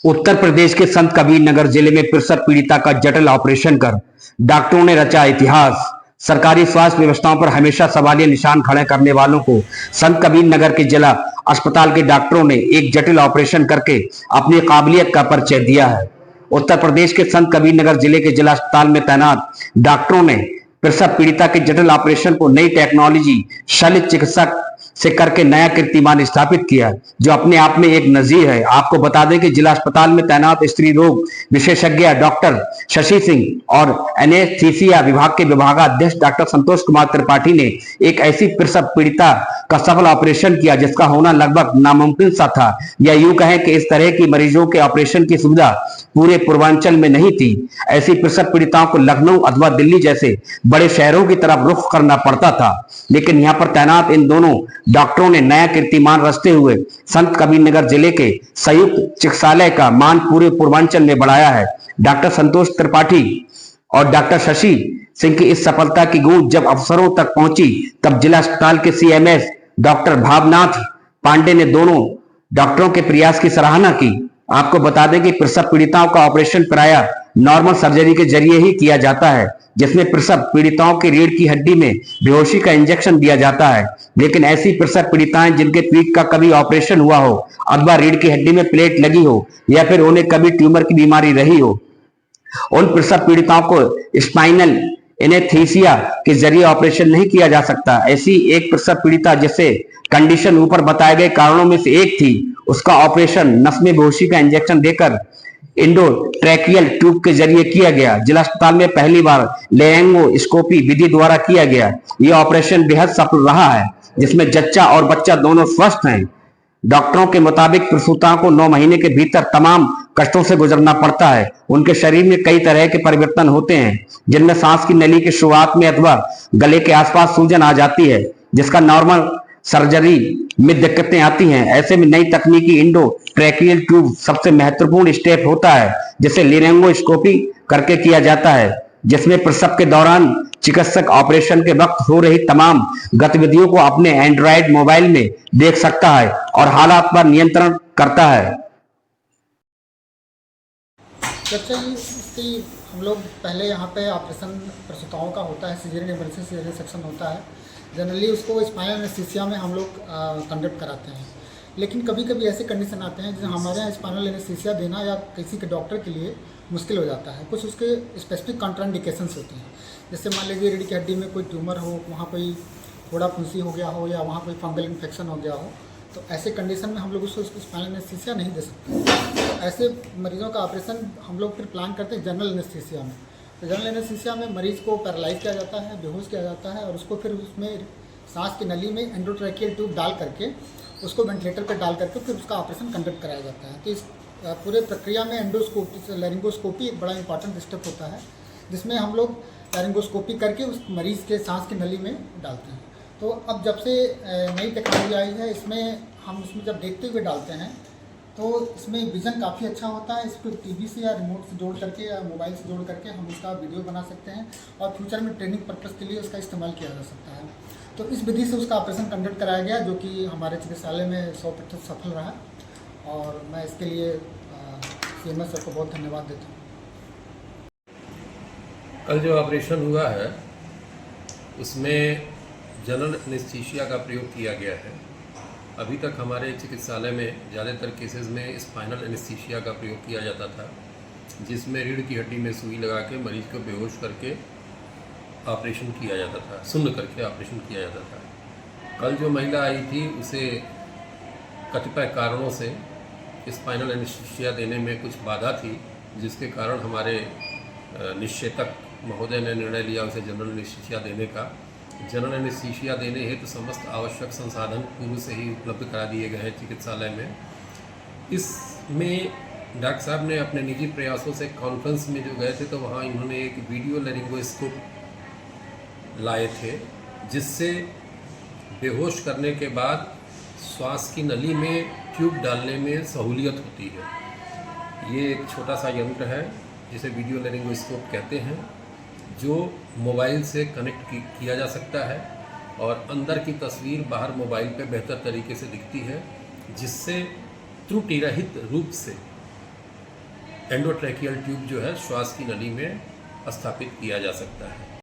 उत्तर प्रदेश के संत कबीर नगर जिले में प्रसव पीड़िता का जटिल ऑपरेशन कर डॉक्टरों ने रचा इतिहास। सरकारी स्वास्थ्य व्यवस्थाओं पर हमेशा सवालिया निशान खड़े करने वालों को संत कबीर नगर के जिला अस्पताल के डॉक्टरों ने एक जटिल ऑपरेशन करके अपनी काबिलियत का परिचय दिया है। उत्तर प्रदेश के संत कबीर नगर जिले के जिला अस्पताल में तैनात डॉक्टरों ने प्रसव पीड़िता के जटिल ऑपरेशन को नई टेक्नोलॉजी शल्य चिकित्सक से करके नया कीर्तिमान स्थापित किया, जो अपने आप में एक नजीर है। आपको बता दें कि जिला अस्पताल में तैनात स्त्री रोग विशेषज्ञ डॉक्टर शशि सिंह और एनेस्थीसिया विभाग के विभागाध्यक्ष डॉक्टर संतोष कुमार त्रिपाठी ने एक ऐसी प्रसव पीड़िता का सफल ऑपरेशन किया जिसका होना लगभग नामुमकिन सा था, या यूं कहें कि इस तरह की मरीजों के ऑपरेशन की सुविधा पूरे पूर्वांचल में नहीं थी। ऐसी प्रसव पीड़िताओं को लखनऊ अथवा दिल्ली जैसे बड़े शहरों की तरफ रुख करना पड़ता था, लेकिन यहां पर तैनात इन दोनों डॉक्टरों ने नया कीर्तिमान रचते हुए संत कबीरनगर जिले के संयुक्त चिकित्सालय का मान पूरे पूर्वांचल में बढ़ाया है। डॉक्टर संतोष त्रिपाठी और डॉक्टर शशि सिंह की इस सफलता की गूंज जब अफसरों तक पहुंची, तब जिला अस्पताल के सीएमएस डॉक्टर भावनाथ पांडे ने दोनों डॉक्टरों के प्रयास की सराहना की। आपको बता दें कि प्रसव पीड़िताओं का ऑपरेशन प्रायः नॉर्मल सर्जरी के जरिए ही किया जाता है, जिसमें प्रसव पीड़िताओं की रीढ़ की हड्डी में बेहोशी का इंजेक्शन दिया जाता है। लेकिन ऐसी प्रसव पीड़िताएं जिनके पीठ का कभी ऑपरेशन हुआ हो अथवा रीढ़ की हड्डी में प्लेट लगी हो या फिर उन्हें कभी ट्यूमर की बीमारी रही हो, उन प्रसव पीड़िताओं को स्पाइनल एनेस्थीसिया के जरिए ऑपरेशन नहीं किया जा सकता। ऐसी एक प्रसव पीड़िता जिसे कंडीशन ऊपर बताए गए कारणों में से एक थी, उसका ऑपरेशन नस में बेहोशी का इंजेक्शन देकर इंडोट्रैकियल ट्यूब के जरिए किया गया। जिला अस्पताल में पहली बार लेरेंगोस्कोपी विधि द्वारा किया गया यह ऑपरेशन बेहद सफल रहा है, जिसमें जच्चा और बच्चा दोनों स्वस्थ हैं। डॉक्टरों के मुताबिक प्रसूताओं को 9 महीने के भीतर तमाम कष्टों से गुजरना पड़ता है। उनके शरीर में कई तरह के परिवर्तन होते हैं, जिनमें सांस की नली की शुरुआत में अथवा गले के आसपास सूजन आ जाती है, जिसका नॉर्मल सर्जरी में दिक्कतें आती हैं। ऐसे में नई तकनीकी इंडोट्रैकियल ट्यूब सबसे महत्वपूर्ण स्टेप होता है, जिसे लेरेंगोस्कोपी करके किया जाता है, जिसमें प्रसव के दौरान चिकित्सक ऑपरेशन के वक्त हो रही तमाम गतिविधियों को अपने एंड्रॉयड मोबाइल में देख सकता है और हालात पर नियंत्रण करता है। चर्चा इसकी हम लोग पहले यहाँ पे ऑपरेशन प्रसूताओं का होता है, सीजरियन इमरजेंसी सीजरियन सेक्शन होता है। जनरली उसको स्पाइनल एनेस्थीसिया में हम लोग कंडक्ट कराते हैं, लेकिन कभी कभी ऐसे कंडीशन आते हैं जिसमें हमारे यहाँ स्पाइनल एनेस्थीसिया देना या किसी के डॉक्टर के लिए मुश्किल हो जाता है। कुछ उसके स्पेसिफिक कॉन्ट्राइंडिकेशंस होते हैं, जैसे मान लीजिए रीढ़ की हड्डी में कोई ट्यूमर हो, वहाँ कोई फोड़ा फुंसी हो गया हो या वहाँ कोई फंगल इन्फेक्शन हो गया हो, तो ऐसे कंडीशन में हम लोग उसको स्पाइनल एनेस्थीसिया नहीं दे सकते। तो ऐसे मरीजों का ऑपरेशन हम लोग फिर प्लान करते हैं जनरल एनेस्थीसिया में। तो जनरल एनेस्थीसिया में मरीज़ को पैरालाइज किया जाता है, बेहोश किया जाता है, और उसको फिर उसमें सांस की नली में एंडोट्रैकियल ट्यूब डाल करके उसको वेंटिलेटर पर डाल करके फिर उसका ऑपरेशन कंडक्ट कराया जाता है। तो इस पूरे प्रक्रिया में एंडोस्कोपी लेरिंगोस्कोपी एक बड़ा इंपॉर्टेंट स्टेप होता है, जिसमें हम लोग लेरिंगोस्कोपी करके उस मरीज़ के सांस की नली में डालते हैं। तो अब जब से नई टेक्नोलॉजी आई है, इसमें जब देखते हुए डालते हैं तो इसमें विज़न काफ़ी अच्छा होता है। इसको टीवी से या रिमोट से जोड़ करके या मोबाइल से जोड़ करके हम उसका वीडियो बना सकते हैं और फ्यूचर में ट्रेनिंग पर्पज़ के लिए उसका इस्तेमाल किया जा सकता है। तो इस विधि से उसका ऑपरेशन कंडक्ट कराया गया, जो कि हमारे चिकित्सालय में 100% सफल रहा, और मैं इसके लिए सीएमएस सर को बहुत धन्यवाद देता हूँ। कल जो ऑपरेशन हुआ है उसमें जनरल एनेस्थीसिया का प्रयोग किया गया है। अभी तक हमारे चिकित्सालय में ज़्यादातर केसेस में स्पाइनल एनेस्थीसिया का प्रयोग किया जाता था, जिसमें रीढ़ की हड्डी में सुई लगा के मरीज़ को बेहोश करके ऑपरेशन किया जाता था, सुन्न करके ऑपरेशन किया जाता था। कल जो महिला आई थी उसे कतिपय कारणों से स्पाइनल एनेस्थीसिया देने में कुछ बाधा थी, जिसके कारण हमारे निश्चेतक महोदय ने निर्णय लिया उसे जनरल एनेस्थीसिया देने का। जनरल एनेस्थीसिया देने हेतु समस्त आवश्यक संसाधन पूर्व से ही उपलब्ध करा दिए गए हैं चिकित्सालय में। इसमें डॉक्टर साहब ने अपने निजी प्रयासों से कॉन्फ्रेंस में जो गए थे, तो वहाँ इन्होंने एक वीडियो लेरिंगोस्कोप लाए थे, जिससे बेहोश करने के बाद श्वास की नली में ट्यूब डालने में सहूलियत होती है। ये एक छोटा सा यंत्र है जिसे वीडियो लेरिंगोस्कोप कहते हैं, जो मोबाइल से कनेक्ट किया जा सकता है और अंदर की तस्वीर बाहर मोबाइल पे बेहतर तरीके से दिखती है, जिससे त्रुटि रहित रूप से एंडोट्रैकियल ट्यूब जो है श्वास की नली में स्थापित किया जा सकता है।